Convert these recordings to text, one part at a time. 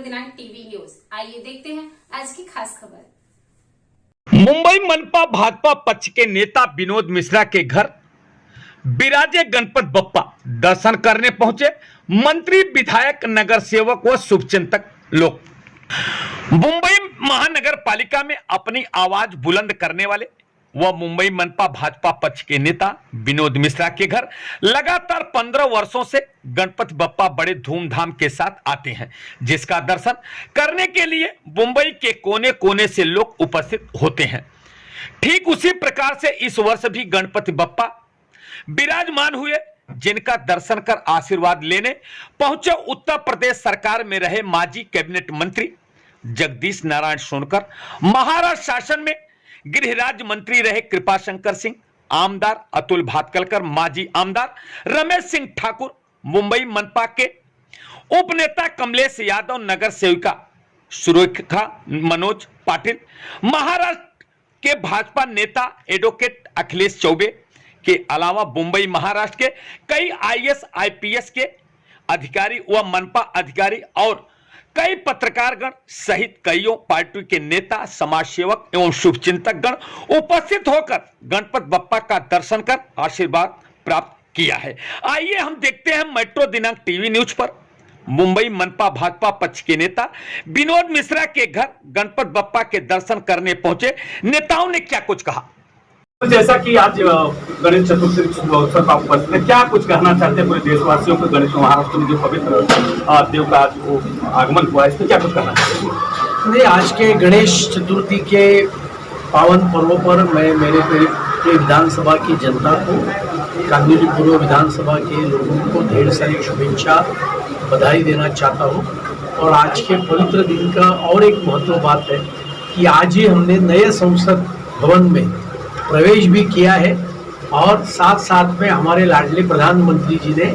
दिनांक TV news. आइए देखते हैं आज की खास खबर। मुंबई मनपा भाजपा पक्ष के नेता विनोद मिश्रा के घर बिराजे गणपत बप्पा दर्शन करने पहुंचे मंत्री, विधायक, नगर सेवक व शुभचिंतक लोग। मुंबई महानगर पालिका में अपनी आवाज बुलंद करने वाले व मुंबई मनपा भाजपा पक्ष के नेता विनोद मिश्रा के घर लगातार 15 वर्षों से गणपति बप्पा बड़े धूमधाम के साथ आते हैं, जिसका दर्शन करने के लिए मुंबई के कोने कोने से लोग उपस्थित होते हैं। ठीक उसी प्रकार से इस वर्ष भी गणपति बप्पा विराजमान हुए, जिनका दर्शन कर आशीर्वाद लेने पहुंचे उत्तर प्रदेश सरकार में रहे माजी कैबिनेट मंत्री जगदीश नारायण सोनकर, महाराष्ट्र शासन में गृह राज्य मंत्री रहे कृपाशंकर सिंह, आमदार अतुल भातखलकर, माजी आमदार रमेश सिंह ठाकुर, मुंबई मनपा के उपनेता कमलेश यादव, नगर सेविका सुरेखा मनोज पाटिल, महाराष्ट्र के भाजपा नेता एडवोकेट अखिलेश चौबे के अलावा मुंबई महाराष्ट्र के कई आईएएस आईपीएस के अधिकारी व मनपा अधिकारी और कई पत्रकारगण सहित कईयों पार्टी के नेता, समाज सेवक एवं शुभचिंतक गण उपस्थित होकर गणपति बप्पा का दर्शन कर आशीर्वाद प्राप्त किया है। आइए हम देखते हैं मेट्रो दिनांक टीवी न्यूज पर मुंबई मनपा भाजपा पक्ष के नेता विनोद मिश्रा के घर गणपति बप्पा के दर्शन करने पहुंचे नेताओं ने क्या कुछ कहा। जैसा कि आज गणेश चतुर्थी शुभ अवसर पर उपस्थित है, क्या कुछ कहना चाहते हैं पूरे देशवासियों को? गणेश महाराष्ट्र में जो पवित्र देव का आज वो आगमन हुआ है, इसमें क्या कुछ कहना चाहते हैं? आज के गणेश चतुर्थी के पावन पर्व पर मैं मेरे पूरे विधानसभा की जनता को, कांदिवली पूर्व विधानसभा के लोगों को ढेर सारी शुभेच्छा बधाई देना चाहता हूँ। और आज के पवित्र दिन का और एक महत्व बात है कि आज ही हमने नए संसद भवन में प्रवेश भी किया है और साथ साथ में हमारे लाडले प्रधानमंत्री जी ने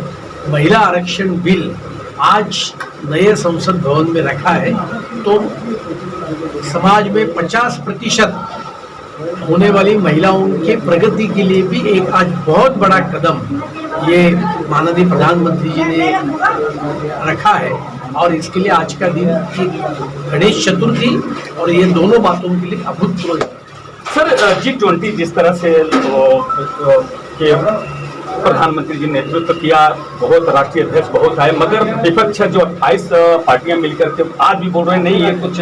महिला आरक्षण बिल आज नए संसद भवन में रखा है। तो समाज में 50% होने वाली महिलाओं के प्रगति के लिए भी एक आज बहुत बड़ा कदम ये माननीय प्रधानमंत्री जी ने रखा है। और इसके लिए आज का दिन गणेश चतुर्थी और ये दोनों बातों के लिए अभूतपूर्व। सर, G20 जिस तरह से के प्रधानमंत्री जी ने नेतृत्व किया, बहुत राष्ट्रीय अध्यक्ष बहुत आए, मगर विपक्ष जो 28 पार्टियां मिलकर के आज भी बोल रहे हैं नहीं ये कुछ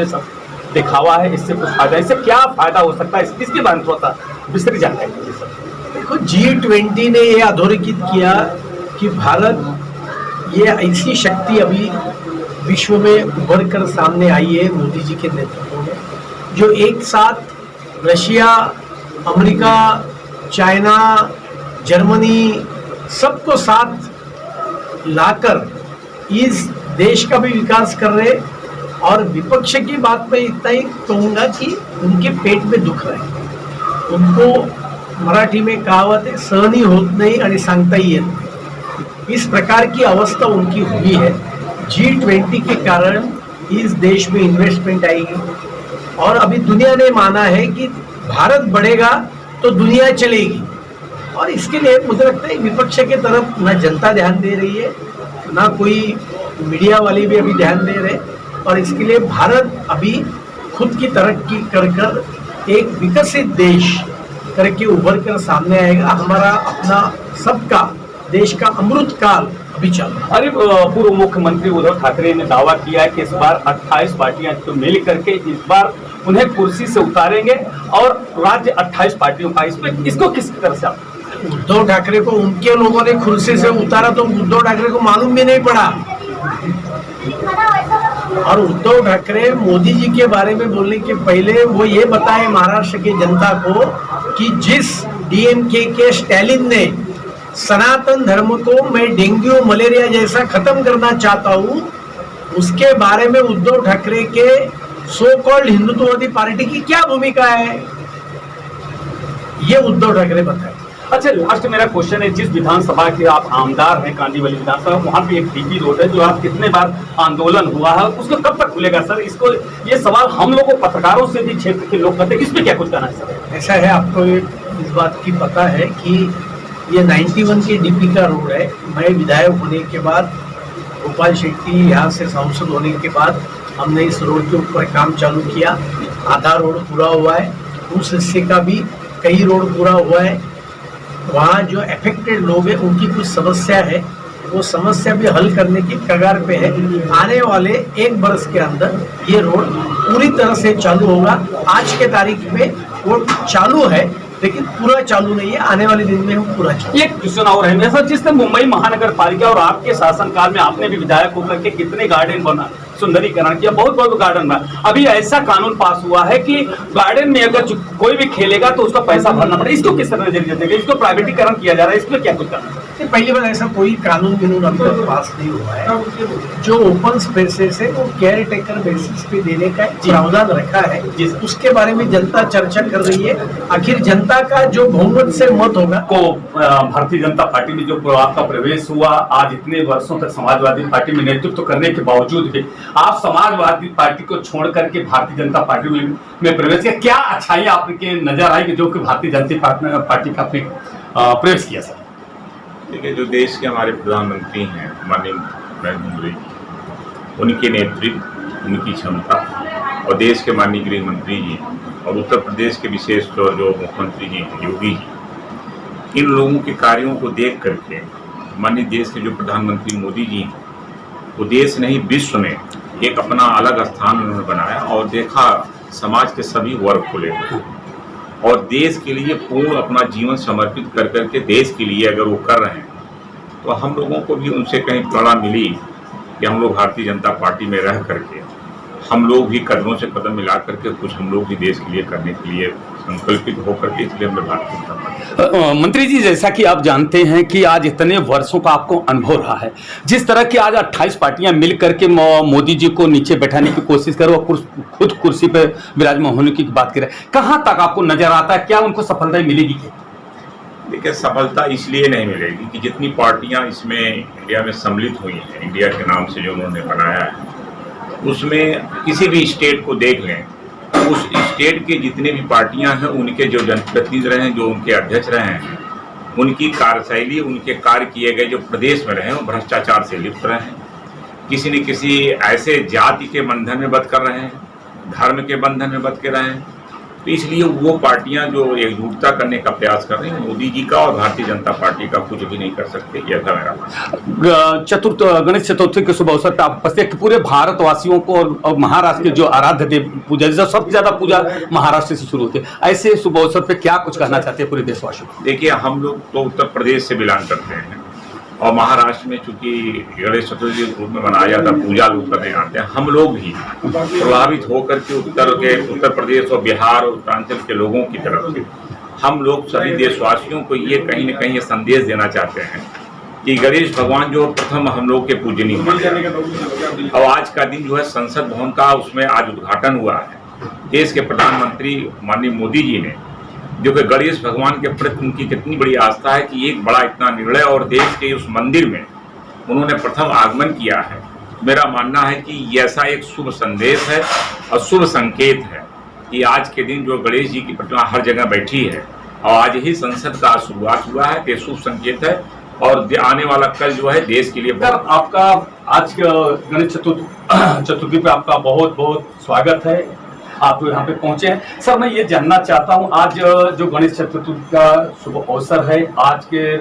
दिखावा है, इससे कुछ फायदा, इससे क्या फायदा हो सकता है, इसके बारे में थोड़ा सा विस्तृत जानकारी दीजिए सर। देखो, G20 ने ये अधोरेखित किया कि भारत ये ऐसी शक्ति अभी विश्व में उभर कर सामने आई है मोदी जी के नेतृत्व में, जो एक साथ रशिया, अमेरिका, चाइना, जर्मनी सबको साथ लाकर इस देश का भी विकास कर रहे। और विपक्ष की बात में इतना ही कहूँगा कि उनके पेट में दुख रहे, उनको मराठी में कहावत है, सहनी होत नहीं आणि सांगताही येत नहीं। इस प्रकार की अवस्था उनकी हुई है। G20 के कारण इस देश में इन्वेस्टमेंट आएगी और अभी दुनिया ने माना है कि भारत बढ़ेगा तो दुनिया चलेगी। और इसके लिए मुझे लगता है विपक्ष के तरफ ना जनता ध्यान दे रही है, ना कोई मीडिया वाले भी अभी ध्यान दे रहे। और इसके लिए भारत अभी खुद की तरक्की कर कर एक विकसित देश करके उभर कर सामने आएगा। हमारा अपना सबका देश का अमृत काल अभी चल रहा है। अरे, पूर्व मुख्यमंत्री उद्धव ठाकरे ने दावा किया है कि इस बार 28 पार्टियां तो मिल करके इस बार उन्हें कुर्सी से उतारेंगे और राज्य 28 पार्टियों का, इसको किस तरह से? उद्धव ठाकरे को उनके लोगों ने कुर्सी से उतारा तो उद्धव ठाकरे को मालूम भी नहीं पड़ा। और उद्धव ठाकरे मोदी जी के बारे में बोलने के पहले वो ये बताए महाराष्ट्र की जनता को कि जिस डीएमके के स्टैलिन ने सनातन धर्म को मैं डेंगू मलेरिया जैसा खत्म करना चाहता हूँ, उसके बारे में उद्धव ठाकरे के सो कॉल्ड हिंदुत्ववादी पार्टी की क्या भूमिका है, ये उद्धव ठाकरे बताए। अच्छा, लास्ट मेरा क्वेश्चन है, जिस विधानसभा के आप आमदार हैं, कांदिवली विधानसभा, वहाँ पे एक डीपी रोड है जो आप कितने बार आंदोलन हुआ है, उसको कब तक खुलेगा सर? इसको ये सवाल हम लोगों पत्रकारों से भी क्षेत्र के लोग करते हैं, इसमें क्या कुछ कहना है सर? ऐसा है, आपको इस बात की पता है कि ये 91 के डीपी का रोड है। मैं विधायक होने के बाद, गोपाल शेट्टी यहाँ से सांसद होने के बाद हमने इस रोड के ऊपर काम चालू किया, आधा रोड पूरा हुआ है, उस हिस्से का भी कई रोड पूरा हुआ है। वहाँ जो अफेक्टेड लोग हैं उनकी कुछ समस्या है, वो समस्या भी हल करने की कगार पे है। आने वाले 1 वर्ष के अंदर ये रोड पूरी तरह से चालू होगा। आज के तारीख में वो चालू है लेकिन पूरा चालू नहीं है, आने वाले दिन में वो पूरा चालू। एक क्वेश्चन और है सर, जिसने मुंबई महानगर पालिका और आपके शासनकाल में आपने भी विधायक होकर के कितने गार्डन बना, सुंदरीकरण किया, बहुत बहुत गार्डन बना। अभी ऐसा कानून पास हुआ है कि गार्डन में अगर कोई भी खेलेगा तो उसका पैसा भरना पड़ेगा। इसको किस तरह नजरिए देंगे? इसको प्राइवेटीकरण किया जा रहा है, इसमें क्या कुछ करना है? पहली बार ऐसा कोई कानून अभी तक पास नहीं हुआ है। जो ओपन स्पेसेस है वो केयर टेकर बेसिस पे देने का प्रावधान रखा है, उसके बारे में जनता चर्चा कर रही है। आखिर जनता का जो बहुमत से मत होगा को भारतीय जनता पार्टी में जो आपका प्रवेश हुआ, आज इतने वर्षों तक समाजवादी पार्टी में नेतृत्व करने के बावजूद भी आप समाजवादी पार्टी को छोड़ करके भारतीय जनता पार्टी में प्रवेश किया, क्या अच्छाई आपके नजर आई कि जो कि भारतीय जनता पार्टी का आपने प्रवेश किया? सर देखिए, जो देश के हमारे प्रधानमंत्री हैं माननीय नरेंद्र मोदी, उनके नेतृत्व, उनकी क्षमता और देश के माननीय गृह मंत्री जी और उत्तर प्रदेश के विशेष तौर जो मुख्यमंत्री जी हैं योगी जी, इन लोगों के कार्यों को देख करके माननीय देश के जो प्रधानमंत्री मोदी जी हैं, वो देश नहीं विश्व में एक अपना अलग स्थान उन्होंने बनाया और देखा समाज के सभी वर्ग को लेकर और देश के लिए पूर्ण अपना जीवन समर्पित कर करके देश के लिए अगर वो कर रहे हैं तो हम लोगों को भी उनसे कहीं प्रेरणा मिली कि हम लोग भारतीय जनता पार्टी में रह करके हम लोग भी कदमों से कदम मिला करके कुछ हम लोग भी देश के लिए करने के लिए संकल्पित होकर के, इसलिए हमने भारतीय जनता पार्टी। मंत्री जी, जैसा कि आप जानते हैं कि आज इतने वर्षों का आपको अनुभव रहा है, जिस तरह की आज 28 पार्टियां मिल करके मोदी जी को नीचे बैठाने की कोशिश कर और खुद कुर्सी पे विराजमान होने की बात करें, कहां तक आपको नजर आता है? क्या उनको सफलता मिलेगी? देखिए, सफलता इसलिए नहीं मिलेगी कि जितनी पार्टियां इसमें इंडिया में सम्मिलित हुई हैं, इंडिया के नाम से जो उन्होंने बनाया है, उसमें किसी भी स्टेट को देख लें, उस स्टेट के जितने भी पार्टियां हैं उनके जो जनप्रतिनिधि रहे हैं, जो उनके अध्यक्ष रहे हैं, उनकी कार्यशैली, उनके कार्य किए गए जो प्रदेश में रहे हैं वो भ्रष्टाचार से लिप्त रहे हैं। किसी न किसी ऐसे जाति के बंधन में बंध कर रहे हैं, धर्म के बंधन में बंध के रहे हैं। तो इसलिए वो पार्टियां जो एकजुटता करने का प्रयास कर रही हैं, मोदी जी का और भारतीय जनता पार्टी का कुछ भी नहीं कर सकते, यह था मेरा मानना। गणेश चतुर्थी के शुभ अवसर पर आप पूरे भारतवासियों को और महाराष्ट्र के जो आराध्य देव पूजा, जैसे सबसे ज्यादा पूजा महाराष्ट्र से शुरू होती है, ऐसे शुभ अवसर पर क्या कुछ कहना चाहते हैं पूरे देशवासियों को? देखिए, हम लोग तो उत्तर प्रदेश से बिलोंग करते हैं और महाराष्ट्र में चूंकि गणेश चतुर्थी के रूप में मनाया जाता है, पूजा लोग करने आते हैं। हम लोग भी प्रभावित होकर के उत्तर प्रदेश और बिहार और उत्तरांचल के लोगों की तरफ से हम लोग सभी देशवासियों को ये कहीं न कहीं ये संदेश देना चाहते हैं कि गणेश भगवान जो प्रथम हम लोग के पूजनीय हैं। और आज का दिन जो है संसद भवन का, उसमें आज उद्घाटन हुआ है। देश के प्रधानमंत्री माननीय मोदी जी ने, जो कि गणेश भगवान के प्रति उनकी कितनी बड़ी आस्था है कि एक बड़ा इतना निर्णय और देश के उस मंदिर में उन्होंने प्रथम आगमन किया है। मेरा मानना है कि ऐसा एक शुभ संदेश है और शुभ संकेत है कि आज के दिन जो गणेश जी की प्रतिमा हर जगह बैठी है और आज ही संसद का शुरुआत हुआ है, ये शुभ संकेत है और आने वाला कल जो है देश के लिए आपका आज गणेश चतुर्थी पे आपका बहुत बहुत स्वागत है। आप यहाँ पे पहुंचे हैं। सर, मैं ये जानना चाहता हूँ, आज जो गणेश चतुर्थी का शुभ अवसर है, आज के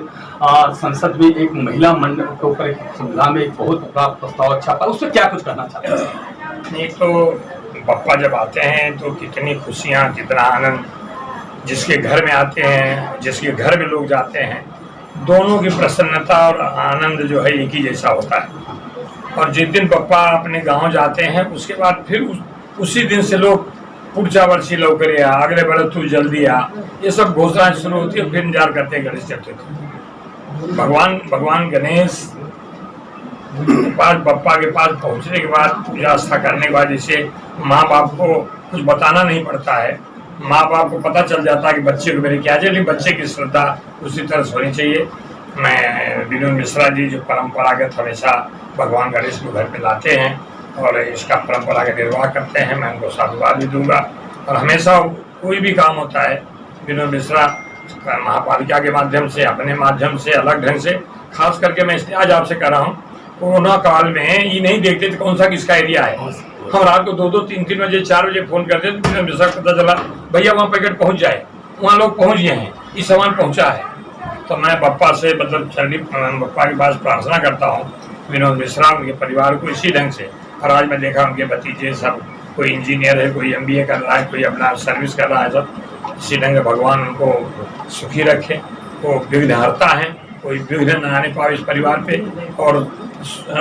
संसद में एक महिला मंडल के ऊपर एक संविधान में एक बहुत बड़ा प्रस्ताव छापा, उससे क्या कुछ कहना चाहते हैं? नहीं तो पप्पा जब आते हैं तो कितनी खुशियाँ, कितना आनंद, जिसके घर में आते हैं, जिसके घर में लोग जाते हैं, दोनों की प्रसन्नता और आनंद जो है एक ही जैसा होता है। और जिस दिन पप्पा अपने गांव जाते हैं उसके बाद फिर उसी दिन से लोग पुढच्या वर्षी लवकर या, अगले बरस तू जल्दी आ, ये सब घोषणाएं शुरू होती है। फिर इंतजार करते हैं गणेश चतुर्थी। भगवान गणेश पप्पा के पास पहुंचने के बाद, पूजा आस्था करने के बाद, जैसे माँ बाप को कुछ बताना नहीं पड़ता है, माँ बाप को पता चल जाता है कि बच्चे को मेरे क्या चाहिए, लेकिन बच्चे की श्रद्धा उसी तरह से होनी चाहिए। मैं विनोद मिश्रा जी जो परंपरागत हमेशा भगवान गणेश को घर पे लाते हैं और इसका परंपरा का निर्वाह करते हैं, मैं उनको साधुवाद भी दूंगा। और हमेशा कोई भी काम होता है विनोद मिश्रा महापालिका के माध्यम से, अपने माध्यम से, अलग ढंग से, खास करके मैं इसलिए आज आपसे कह रहा हूँ, कोरोना काल में ये नहीं देखते थे कौन सा किसका एरिया है, हम रात को 2-2, 3-3 बजे, 4 बजे फोन करते तो विनोद मिश्रा को पता चला भैया वहाँ पैकेट पहुँच जाए, वहाँ लोग पहुँच गए हैं, ये सामान पहुँचा है। तो मैं बप्पा से मतलब चरणी बप्पा के पास प्रार्थना करता हूँ विनोद मिश्रा उनके परिवार को इसी ढंग से। और आज मैं देखा उनके भतीजे सब, कोई इंजीनियर है, कोई MBA कर रहा है, कोई अपना सर्विस कर रहा है, सब इसी ढंग से भगवान उनको सुखी रखे। वो विघ्नहर्ता है, कोई विघ्न न आने पाए इस परिवार पे और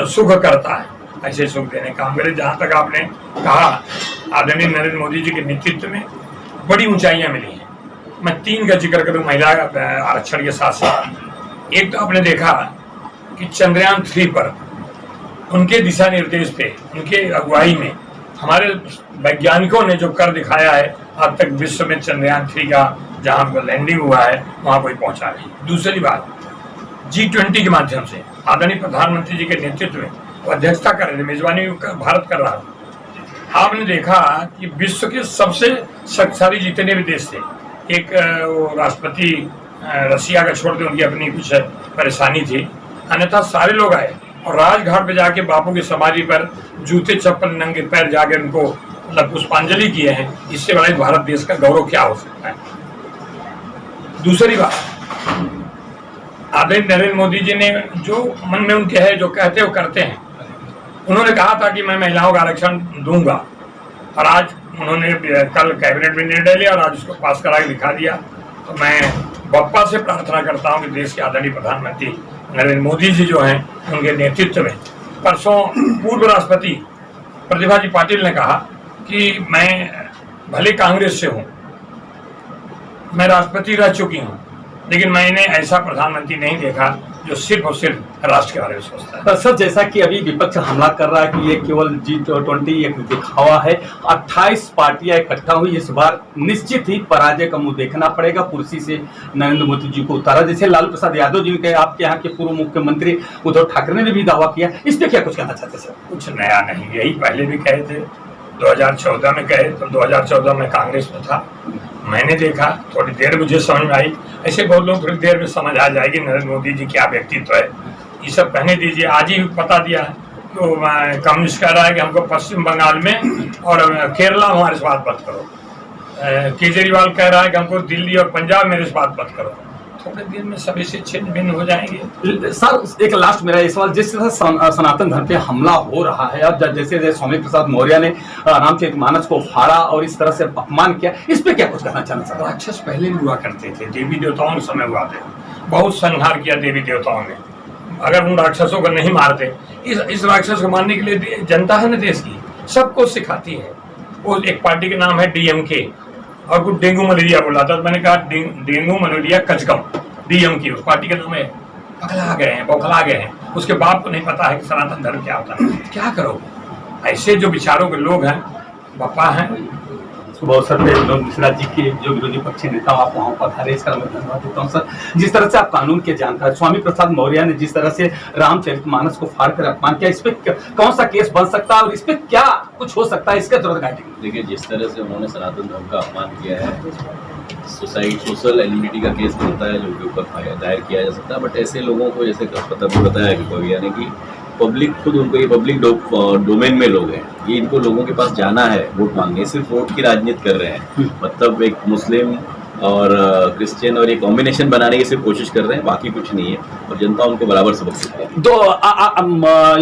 सुख करता है, ऐसे सुख देने काम करे। जहाँ तक आपने कहा आदरणीय नरेंद्र मोदी जी के नेतृत्व में बड़ी ऊंचाइयाँ मिली हैं, मैं 3 का जिक्र करूँ महिला आरक्षण के साथ साथ। एक तो आपने देखा कि चंद्रयान 3 पर उनके दिशा निर्देश पे, उनके अगुवाई में हमारे वैज्ञानिकों ने जो कर दिखाया है, आज तक विश्व में चंद्रयान 3 का जहाँ लैंडिंग हुआ है वहाँ कोई पहुँचा नहीं। दूसरी बात, G20 के माध्यम से आदरणीय प्रधानमंत्री जी के नेतृत्व में वो अध्यक्षता कर रहे थे, मेजबानी भारत कर रहा था। आपने देखा कि विश्व के सबसे शक्तिशाली जितने भी देश थे, एक वो राष्ट्रपति रसिया का छोड़ के उनकी अपनी कुछ परेशानी थी, अन्यथा सारे लोग आए और राजघाट पे जाके बापू की समाधि पर जूते चप्पल नंगे पैर जाके उनको मतलब पुष्पांजलि किए हैं। इससे बड़ा भारत देश का गौरव क्या हो सकता है। दूसरी बात, आदरणीय नरेंद्र मोदी जी ने जो मन में उनके है, जो कहते वो करते हैं। उन्होंने कहा था कि मैं महिलाओं का आरक्षण दूंगा और आज उन्होंने कल कैबिनेट में निर्णय लिया और आज उसको पास करा के दिखा दिया। तो मैं बप्पा से प्रार्थना करता हूं कि देश के आदरणीय प्रधानमंत्री नरेंद्र मोदी जी जो हैं उनके नेतृत्व में, परसों पूर्व राष्ट्रपति प्रतिभा जी पाटिल ने कहा कि मैं भले कांग्रेस से हूं, मैं राष्ट्रपति रह चुकी हूं, लेकिन मैंने ऐसा प्रधानमंत्री नहीं देखा जो सिर्फ और सिर्फ राष्ट्र के बारे में सोचता है। सर, जैसा कि अभी विपक्ष हमला कर रहा है कि ये केवल G20 एक दिखावा है, 28 पार्टियां इकट्ठा हुई, इस बार निश्चित ही पराजय का मुंह देखना पड़ेगा, कुर्सी से नरेंद्र मोदी जी को उतारा। जैसे लालू प्रसाद यादव जी के, आपके यहाँ के पूर्व मुख्यमंत्री उद्धव ठाकरे ने भी दावा किया, इस पे क्या कुछ कहना चाहते सर? कुछ नया नहीं, यही पहले भी कहे थे, 2014 में कहे तो 2014 में कांग्रेस में था, मैंने देखा, थोड़ी देर मुझे समझ में आई। ऐसे बहुत लोग थोड़ी देर में समझ आ जाएगी नरेंद्र मोदी जी क्या व्यक्तित्व है, ये सब कहने दीजिए। आज ही बता दिया तो कम्युनिस्ट कह रहा है कि हमको पश्चिम बंगाल में और केरला हमारे से बात मत करो, केजरीवाल कह रहा है कि हमको दिल्ली और पंजाब मेरे से बात मत करो। थोड़े दिन में सभी से छिन्न भिन्न हो जाएंगे। सर, एक लास्ट मेरा इस सवाल, जिस तरह सनातन धर्म पे हमला हो रहा है, अब जैसे स्वामी प्रसाद मौर्य ने रामचरितमानस को फाड़ा और इस तरह से अपमान किया, इस पे क्या कुछ कहना चाहना चाहते? राक्षस पहले भी हुआ करते थे, देवी देवताओं के समय हुआ थे, बहुत संहार किया देवी देवताओं ने। अगर उन राक्षसों को नहीं मारते, इस राक्षस को मारने के लिए जनता है ना देश की, सबको सिखाती है। वो एक पार्टी का नाम है DMK और कुछ डेंगू मलेरिया बोला था, तो मैंने कहा डेंगू मलेरिया कचकम, DMK उस पार्टी का नाम है। पगला गए हैं, बौखला गए हैं, उसके बाप को नहीं पता है कि सनातन धर्म क्या होता है। क्या करो, ऐसे जो विचारों के लोग हैं, बप्पा हैं। सुबह अवसर पे विनोद मिश्रा जी के जो विरोधी पक्षी नेता आप वहाँ पधारे, इसका मैं धन्यवाद देता हूँ सर। जिस तरह से आप कानून के जानकार, स्वामी प्रसाद मौर्य ने जिस तरह से रामचरितमानस को फाड़ कर अपमान किया, इस पे कौन सा केस बन सकता है और इस पे क्या कुछ हो सकता है, इसका जरूरत गाइडिंग? देखिए, जिस तरह से उन्होंने सनातन धर्म का अपमान किया है, सोशल एलिमिनिटी का केस बनता है जो के ऊपर दायर किया जा सकता है। बट ऐसे लोगों को, जैसे पता भी बताया कि यानी कि पब्लिक खुद उनको, ये पब्लिक डोमेन में लोग हैं, ये इनको लोगों के पास जाना है वोट मांगने, सिर्फ वोट की राजनीति कर रहे हैं। मतलब एक मुस्लिम और क्रिश्चियन और ये कॉम्बिनेशन बनाने की सिर्फ कोशिश कर रहे हैं, बाकी कुछ नहीं है। और जनता उनको बराबर सबक सिखाती है।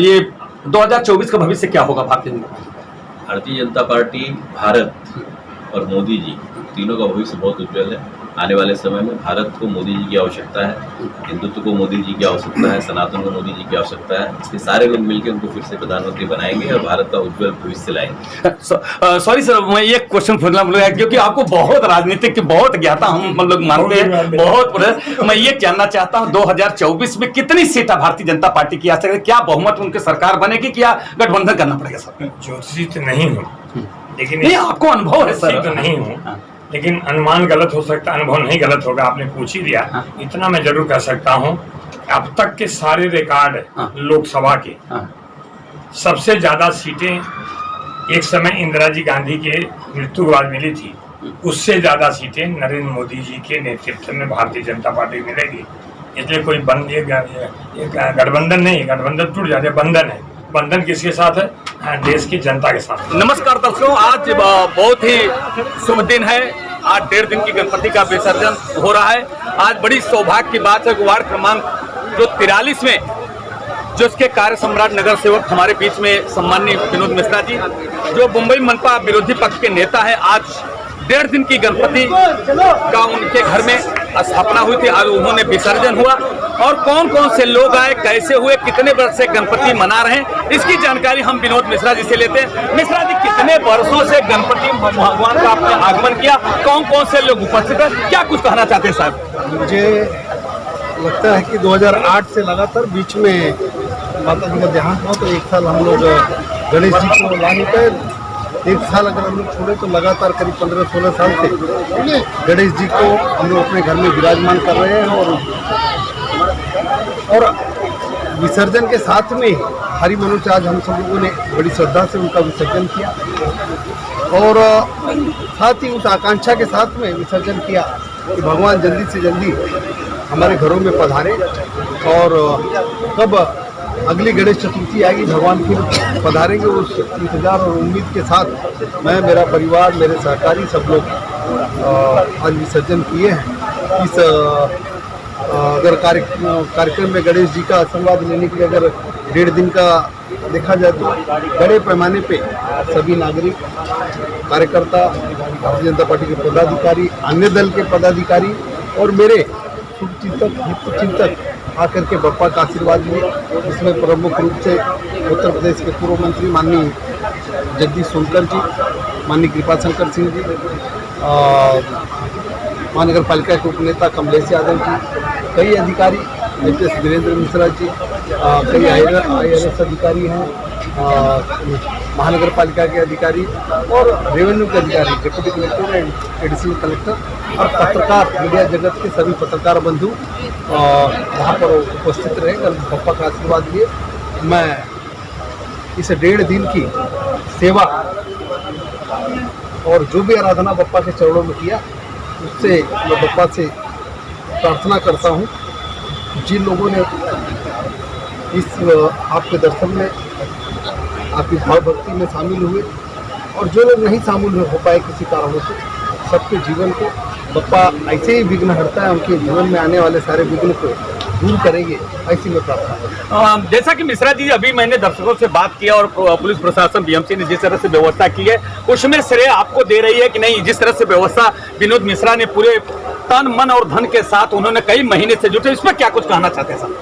ये 2024 का भविष्य क्या होगा भारतीय जनता पार्टी? भारतीय जनता पार्टी, भारत और मोदी जी, तीनों का भविष्य बहुत उज्जवल है। आने वाले समय में भारत को मोदी जी की आवश्यकता है, हिंदुत्व को मोदी जी की आवश्यकता है, सनातन को मोदी जी की आवश्यकता है। इसके सारे लोग मिलकर उनको फिर से प्रधानमंत्री बनाएंगे और भारत का उज्जवल भविष्य लाएंगे। सॉरी सर, मैं एक क्वेश्चन पूछना भूल, क्योंकि आपको बहुत राजनीतिक की बहुत ज्ञाता हम लोग मानते हैं, बहुत। मैं ये जानना चाहता हूँ 2024 में कितनी सीटें भारतीय जनता पार्टी की आ सकती है? क्या बहुमत उनकी सरकार बनेगी, क्या गठबंधन करना पड़ेगा सर? ज्योतिषी तो नहीं हूँ, लेकिन ये आपको अनुभव है सर? तो नहीं हूँ, लेकिन अनुमान गलत हो सकता है, अनुभव नहीं गलत होगा। आपने पूछ ही दिया, इतना मैं जरूर कह सकता हूँ, अब तक के सारे रिकॉर्ड लोकसभा के, सबसे ज्यादा सीटें एक समय इंदिरा जी गांधी के मृत्यु के बाद मिली थी, उससे ज्यादा सीटें नरेंद्र मोदी जी के नेतृत्व में भारतीय जनता पार्टी मिलेगी। इसलिए कोई गठबंधन नहीं, गठबंधन टूट जाते, बंधन है। बंधन किसके साथ है? देश की जनता के साथ। नमस्कार दर्शकों, आज बहुत ही शुभ दिन है। आज 1.5 दिन की गणपति का विसर्जन हो रहा है। आज बड़ी सौभाग्य की बात है कि वार्ड क्रमांक जो 43 में जो इसके कार्य सम्राट नगर सेवक हमारे बीच में सम्माननीय विनोद मिश्रा जी, जो मुंबई मनपा विरोधी पक्ष के नेता है, आज 1.5 दिन की गणपति का उनके घर में स्थापना हुई थी। आज उन्होंने विसर्जन हुआ और कौन कौन से लोग आए, कैसे हुए, कितने वर्ष से गणपति मना रहे हैं, इसकी जानकारी हम विनोद मिश्रा जी से लेते हैं। मिश्रा जी, कितने वर्षों से गणपति भगवान का आपने आगमन किया, कौन कौन से लोग उपस्थित हैं, क्या कुछ कहना चाहते हैं साहब? मुझे लगता है कि 2008 से लगातार बीच में माता जी का देहांत हुआ, तो एक साल हम लोग गणेश जी को लाने पे, एक साल अगर हम लोग छोड़े तो लगातार करीब 15-16 साल से गणेश जी को हम लोग अपने घर में विराजमान कर रहे हैं। और विसर्जन के साथ में हरि मनोज आज हम सब लोगों ने बड़ी श्रद्धा से उनका विसर्जन किया और साथ ही उस आकांक्षा के साथ में विसर्जन किया कि भगवान जल्दी से जल्दी हमारे घरों में पधारे और कब अगली गणेश चतुर्थी आएगी, भगवान फिर पधारेंगे, उस इंतजार और उम्मीद के साथ मैं, मेरा परिवार, मेरे सहकारी सब लोग आज विसर्जन किए हैं। इस अगर कार्यक्रम में गणेश जी का आशीर्वाद लेने के लिए अगर 1.5 दिन का देखा जाए तो बड़े पैमाने पे सभी नागरिक, कार्यकर्ता, भारतीय जनता पार्टी के पदाधिकारी, अन्य दल के पदाधिकारी और मेरे शुभचिंतक, हितचिंतक आकर के बप्पा का आशीर्वाद लिए, जिसमें प्रमुख रूप से उत्तर प्रदेश के पूर्व मंत्री माननीय जगदीश सोनकर जी, माननीय कृपा शंकर सिंह जी, महानगर पालिका के उपनेता कमलेश यादव जी, कई अधिकारी, जैसे वीरेंद्र मिश्रा जी, कई IRS अधिकारी हैं, महानगर पालिका के अधिकारी और रेवेन्यू के अधिकारी, डिप्टी कलेक्टर, एडिशनल कलेक्टर और पत्रकार, मीडिया जगत के सभी पत्रकार बंधु वहाँ पर उपस्थित रहे। कल बप्पा का आशीर्वाद लिए मैं इस 1.5 दिन की सेवा और जो भी आराधना बप्पा के चरणों में किया, उससे मैं बप्पा से प्रार्थना करता हूँ, जिन लोगों ने इस आपके दर्शन में, आपकी भाव भक्ति में शामिल हुए और जो लोग नहीं शामिल हो पाए किसी कारणों से, सबके जीवन को बप्पा ऐसे ही विघ्न हटता है, उनके जीवन में आने वाले सारे विघ्न को दूर करेंगे, ऐसी मैं प्रार्थना करता हूं। जैसा कि मिश्रा जी, अभी मैंने दर्शकों से बात किया और पुलिस प्रशासन BMC ने जिस तरह से व्यवस्था की है, उसमें श्रेय आपको दे रही है कि नहीं? जिस तरह से व्यवस्था विनोद मिश्रा ने पूरे तन, मन और धन के साथ उन्होंने कई महीने से जुटे, इसमें क्या कुछ कहना चाहते हैं साहब?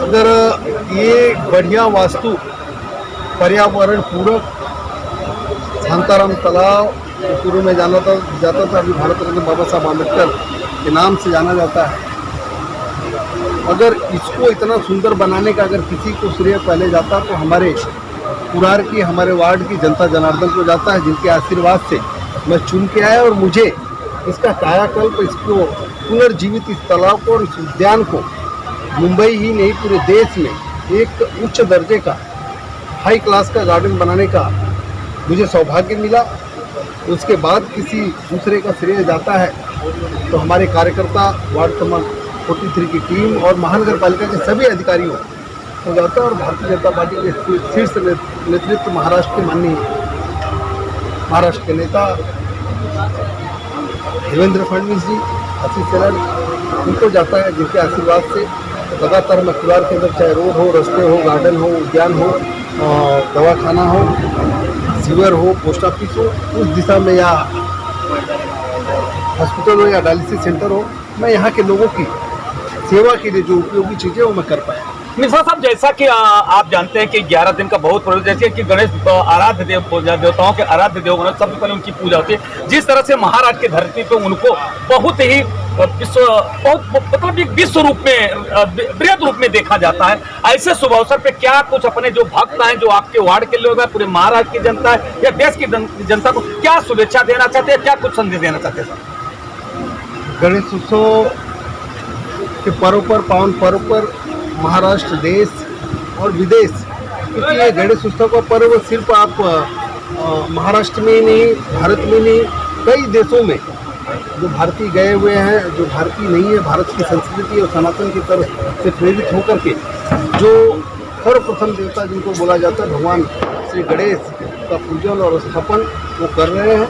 अगर ये बढ़िया वास्तु, पर्यावरण पूरक शांताराम तालाब पूर्व में जाता था, अभी भारत रत्न बाबा साहब आम्बेडकर के नाम से जाना जाता है। अगर इसको इतना सुंदर बनाने का अगर किसी को श्रेय पहले जाता तो हमारे पुरार की, हमारे वार्ड की जनता जनार्दन को जाता है, जिनके आशीर्वाद से मैं चुन के आया और मुझे इसका कायाकल्प, इसको पुनर्जीवित, इस तालाब को और इस उद्यान को मुंबई ही नहीं पूरे देश में एक उच्च दर्जे का, हाई क्लास का गार्डन बनाने का मुझे सौभाग्य मिला। उसके बाद किसी दूसरे का श्रेय जाता है तो हमारे कार्यकर्ता, वार्ड क्रमांक 43 की टीम और महानगर पालिका के सभी अधिकारियों को जाता है और भारतीय जनता पार्टी के शीर्ष नेतृत्व, महाराष्ट्र के माननीय महाराष्ट्र के नेता देवेंद्र फडणवीस जी, आशीष शेलार, उनको जाता है, जिनके आशीर्वाद से लगातार मैं कुलार के अंदर, चाहे रोड हो, रास्ते हो, गार्डन हो, उद्यान हो, दवाखाना हो, सीवर हो, पोस्ट ऑफिस हो, उस दिशा में, या हॉस्पिटल हो या डायलिसिस सेंटर हो, मैं यहाँ के लोगों की सेवा के लिए जो उपयोगी चीज़ें वो मैं कर पाया। मिश्रा साहब, जैसा कि आप जानते हैं कि 11 दिन का बहुत प्रयोग, जैसे कि गणेश आराध्य देवताओं के आराध्य देव गणेश, सबसे पहले उनकी पूजा होती है। जिस तरह से महाराष्ट्र की धरती पे उनको बहुत ही मतलब एक विश्व रूप में, बृहद रूप में देखा जाता है, ऐसे शुभ अवसर पे क्या कुछ अपने जो भक्त हैं, जो आपके वार्ड के लोग हैं, पूरे महाराष्ट्र की जनता है या देश की जनता को क्या शुभेच्छा देना चाहते हैं, क्या कुछ संदेश देना चाहते हैं? गणेश उत्सव के पर्व पर, पावन पर्व पर महाराष्ट्र, देश और विदेश, क्योंकि ये गणेश उत्सव का पर्व सिर्फ आप महाराष्ट्र में नहीं, भारत में नहीं, कई देशों में जो भारतीय गए हुए हैं, जो भारतीय नहीं है, भारत की संस्कृति और सनातन की तरफ से प्रेरित होकर के जो सर्वप्रथम देवता जिनको बोला जाता है भगवान श्री गणेश का पूजन और स्थापन वो कर रहे हैं।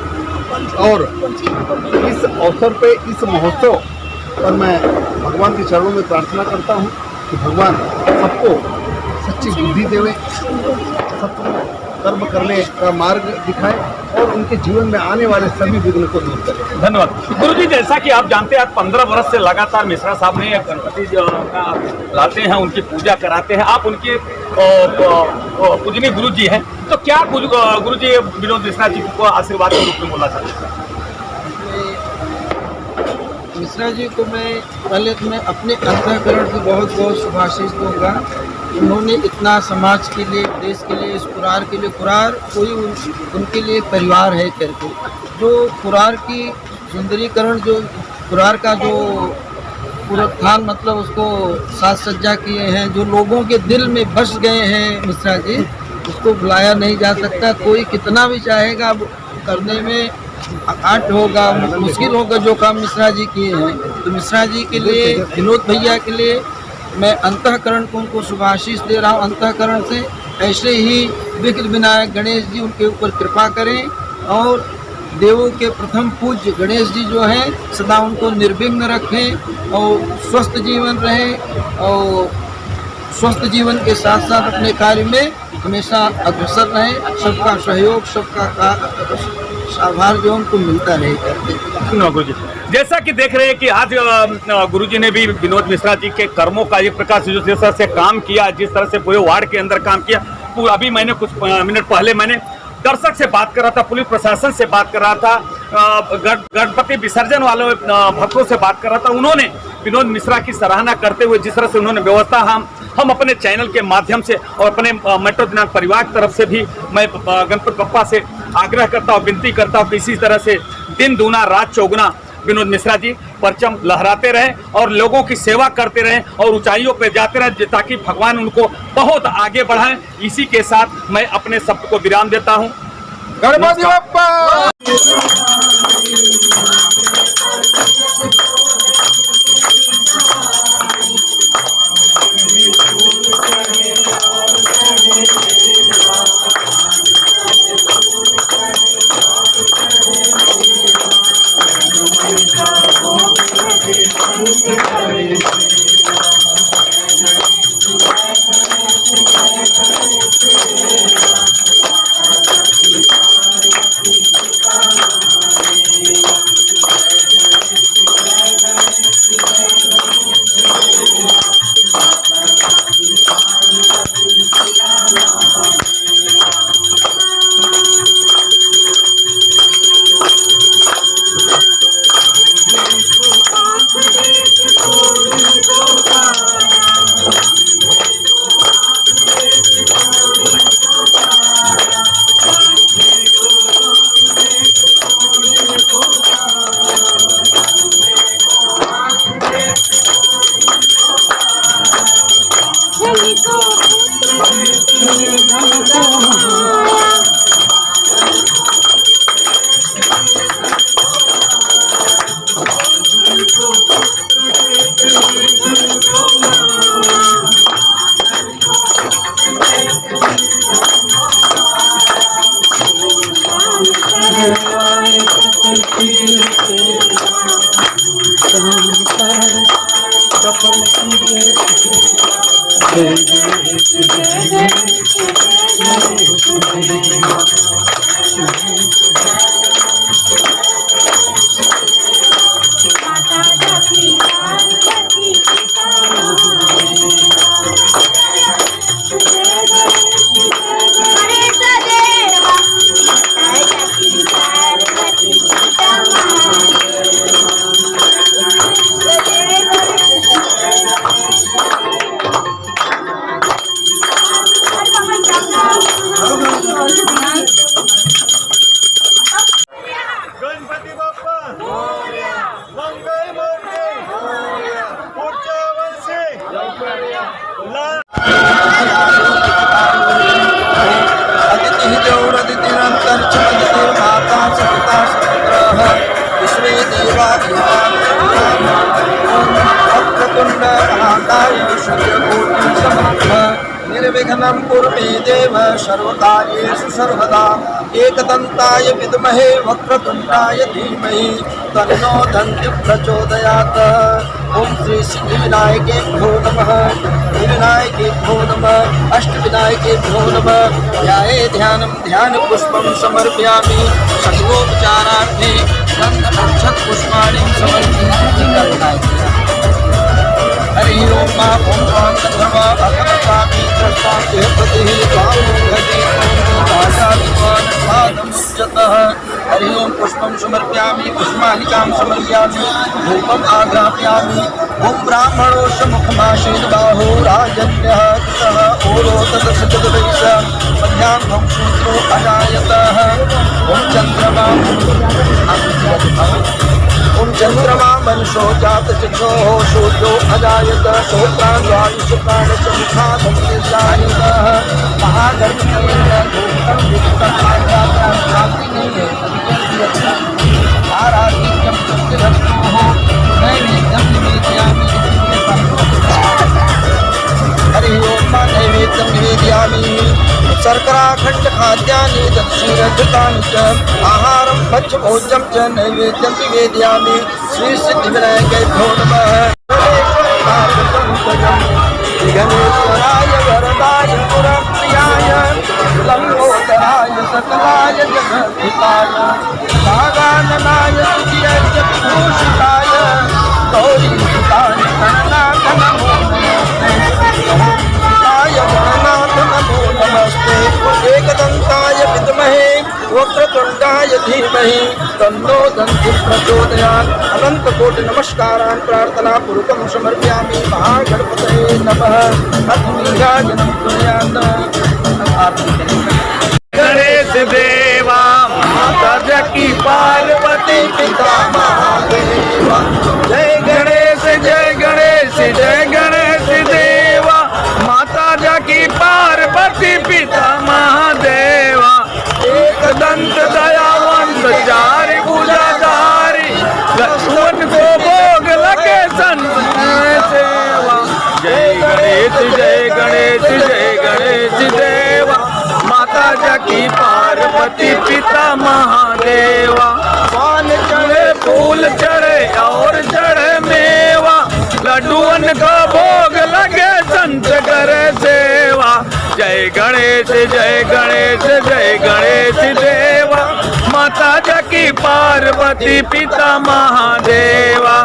और इस अवसर पे, इस महोत्सव पर मैं भगवान के चरणों में प्रार्थना करता हूँ कि भगवान सबको सच्ची बुद्धि देवे, सत्य कर्म करने का मार्ग दिखाए और उनके जीवन में आने वाले सभी विघ्न को दूर करे। धन्यवाद। गुरु जी, जैसा कि आप जानते हैं, आज 15 वर्ष से लगातार मिश्रा साहब ने गणपति जी का लाते हैं, उनकी पूजा कराते हैं। आप उनके पूजनीय गुरु जी हैं, तो क्या गुरु जी विनोद मिश्रा जी को आशीर्वाद के रूप में बोलना चाहते हैं? मिश्रा जी को मैं अपने अंतःकरण से बहुत बहुत शुभाशीष दूंगा। उन्होंने इतना समाज के लिए, देश के लिए, इस कुरार के लिए, कुरार कोई उनके लिए परिवार है करके, जो कुरार की सुंदरीकरण, जो कुरार का जो पुनरुत्थान, मतलब उसको साज सज्जा किए हैं, जो लोगों के दिल में बस गए हैं मिश्रा जी, उसको बुलाया नहीं जा सकता। कोई कितना भी चाहेगा करने में आट होगा, मुश्किल होगा जो काम मिश्रा जी किए हैं। तो मिश्रा जी के लिए, विनोद भैया के लिए मैं अंतःकरण को उनको शुभाशीष दे रहा हूँ। अंतःकरण से ऐसे ही विघ्न विनायक गणेश जी उनके ऊपर कृपा करें और देवों के प्रथम पूज्य गणेश जी जो हैं सदा उनको निर्विघ्न रखें और स्वस्थ जीवन रहे और स्वस्थ जीवन के साथ साथ अपने कार्य में हमेशा अग्रसर रहे। सबका सहयोग, सबका आभार जो उनको मिलता रहे। गुरुजी, जैसा कि देख रहे हैं कि आज गुरुजी ने भी विनोद मिश्रा जी के कर्मों का एक प्रकार से जिस तरह से काम किया, जिस तरह से पूरे वार्ड के अंदर काम किया, अभी मैंने कुछ मिनट पहले मैंने दर्शक से बात कर रहा था, पुलिस प्रशासन से बात कर रहा था, गणपति विसर्जन वाले भक्तों से बात कर रहा था। उन्होंने विनोद मिश्रा की सराहना करते हुए जिस तरह से उन्होंने व्यवस्था, हम अपने चैनल के माध्यम से और अपने मेट्रो दिनांक परिवार की तरफ से भी मैं गणपति बप्पा से आग्रह करता हूँ, विनती करता हूँ कि इसी तरह से दिन दूना रात चौगुना विनोद मिश्रा जी परचम लहराते रहें और लोगों की सेवा करते रहें और ऊंचाइयों पर जाते रहें, ताकि भगवान उनको बहुत आगे बढ़ाएं। इसी के साथ मैं अपने शब्द को विराम देता हूं। गणपति बप्पा। गणपती बाप्पा मंगल मूर्ती पुढच्या वर्षी अदिति माता सविता सपुत्रः विश्वे देवा वक्रतुण्ड महाकाय सूर्यकोटि समप्रभ निर्विघ्नं कुरु मे देव सर्वकार्येषु सर्वदा। एकदन्ताय विद्महे वक्रतुण्डाय धीमहि तन्नो दन्ति प्रचोदयात्। ओम श्री सिद्धिविनायकेभ्यो नमः, विनायकेभ्यो नमः, अष्टविनायकेभ्यो नमः। ध्याये ध्यानं ध्यानपुष्पं समर्पयामि। षड्गोपचारार्थे गन्धपुष्पाणि समर्पयामि। हरि ओम मा ओम तद्भवा अकर्तापि त्रस्तापि प्रतिः स्वामो भजे भाषादिवानपादमुच्यतः। हरि ओम पुष्पं समर्पयामि, पुष्पालिकां समर्पयामि, धूपम् आघ्रापयामि। ओम ब्राह्मणोऽस्य मुखमासीद्बाहो राजन्यः कृतः ओरोतदशचतुर्वैश मध्याह्नं शूद्रो अजायतः। ओम चन्द्रमा मनुष्यो जात चिक्षोः शूद्रो अजायत। श्रोत्राद्वायुषुप्राणश्च मुखादन्तिर्जायतः। महागणपतये आराधिक्यं सत्यधर्मोः नैवेद्यं निवेदयामि। हरि ओम नैवेद्यं निवेदयामि। शर्कराखण्ड खाद्यानि दक्षिणघृतानि च आहारं भक्ष्यभोज्यं च नैवेद्यं निवेदयामि। श्री सिद्धिविनायकेभ्यो नमः। गणेश्वराय वरदाय पुरप्रियाय लम्बोदराय सकलाय जगद्धिताय नागाननाय सुचिरजभूषिताय गौरीसुताय गणनाथ नमो नमस्ते। गणनाथ नमो नमस्ते। एकदन्ताय विद्महे वक्रतुण्डाय धीमहि तन्नो दन्ति प्रचोदयात्। अनन्तकोटि नमस्कारान् प्रार्थनापूर्वकं समर्पयामि। महागणपतये नमः। अथ नीराजनं कुर्यात्। गणेश देवा माता जकी पार्वती पिता महादेवा। जय गणेश जय गणेश जय गणेश देवा माता जकी पार्वती पिता महादेवा। एक दंत दयावंत चारि भुजाधारी लक्ष्मण को भोग लगे संत सेवा। जय गणेश जय गणेश जय गणेश देवा माता जकी पार्वती पिता महादेवा। पान चढ़े फूल चढ़े और चढ़े मेवा लड्डूअन का भोग लगे संत करे सेवा। जय गणेश जय गणेश जय गणेश देवा माता जकी पार्वती पिता महादेवा।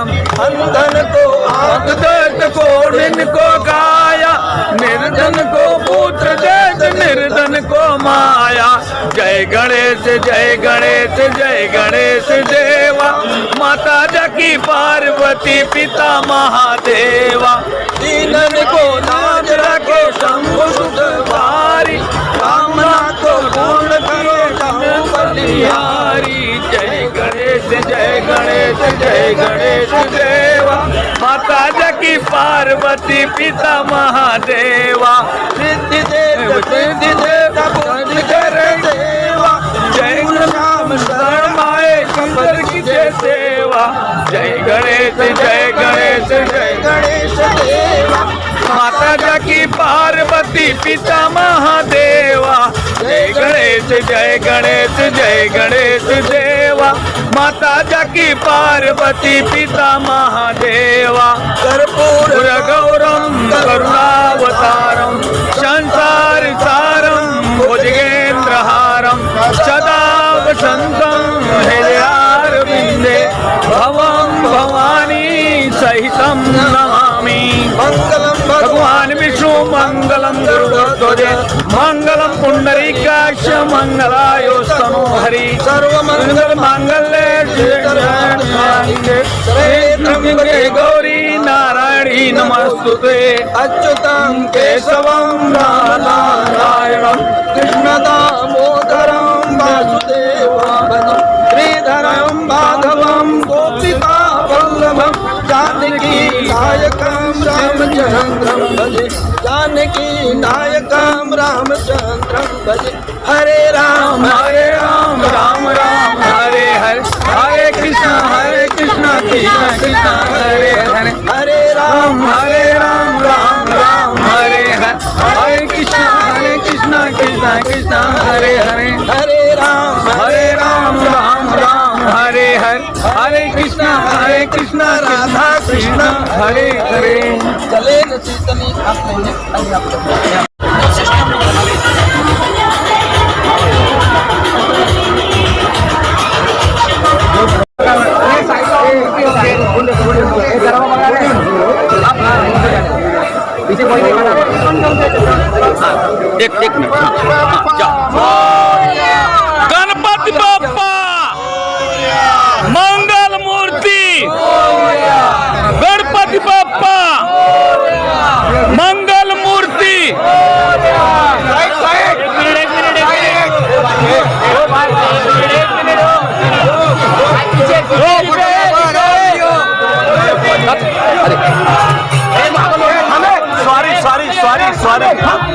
अंधन को आंख दर्द को निन को गाया निर्धन को पुत्र देत निर्धन को माया। जय गणेश जय गणेश जय गणेश देवा माता जकी पार्वती पिता महादेवा। दीनन को नाज रखे शंभु सुखवारी कामना को पूर्ण करो बलिहारी। जय गणेश जय गणेश जय गणेश देवा माता जकी पार्वती पिता महादेवा। सिद्धि देव बुद्धि करे देवा जय राम शरण माए कंबर की जय सेवा। जय गणेश जय गणेश जय गणेश देवा माता जकी पार्वती पिता महादेवा। जय गणेश जय गणेश जय गणेश देवा माता जकी पार्वती पिता महादेवा। कर्पूर गौरम करुणावतारम संसार सारम भुजगेन्द्रहारम सदा वसंतम हृदयारविंदे भवं भवानी सहितं नमामि। मंगलम भगवान विष्णु मंगलम गरुड़ध्वजे मंगलम पुंडरीकाक्ष मंगलायोस्तनो हरि सर्वमंगल मांगल्ये शिवे गौरी नारायणी नमस्तुते। अच्युतं केशवं नारायणं कृष्ण दामोदरं वासुदेवं श्रीधरं माधवं गोपिका वल्लभं जानकी नायकं रामचंद्रं भजे। जानकी नायकं रामचंद्रं भजे। हरे राम राम राम हरे हरे हरे कृष्ण कृष्ण कृष्ण हरे हरे हरे राम राम राम हरे हरे हरे कृष्ण खड़े करें चले चेतनी आप नहीं आप एक मिनट गणपति बाप्पा मंगल मूर्ति गणपति बाप्पा मंगल मूर्ति सॉरी